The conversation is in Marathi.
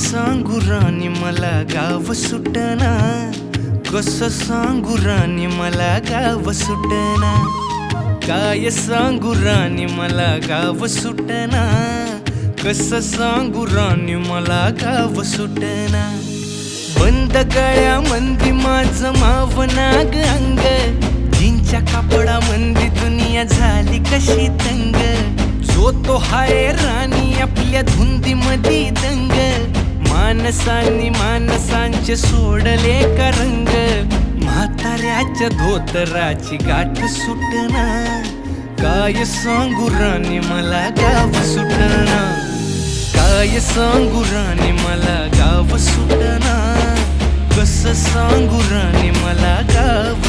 सांगू राणी मला गाव सुटना, कसं सांगू राणी मला गाव सुटना, काय सांगू राणी मला गाव सुटना, कसं सांगू राणी मला गाव सुटना। बंद गळ्यामंदी माझं मावनाग अंग, जीनच्या कापडामंदी दुनिया झाली कशी तंग, जो तो हाय राणी आपल्या धुंदीमधी दंग, माणसांनी माणसांचे सोडले का रंग, म्हाताऱ्याच्या धोतराची गाठ सुटना, काय सांगू राणी मला गाव सुटना, काय सांगू राणी मला गाव सुटना, कसं सांगू राणी मला गाव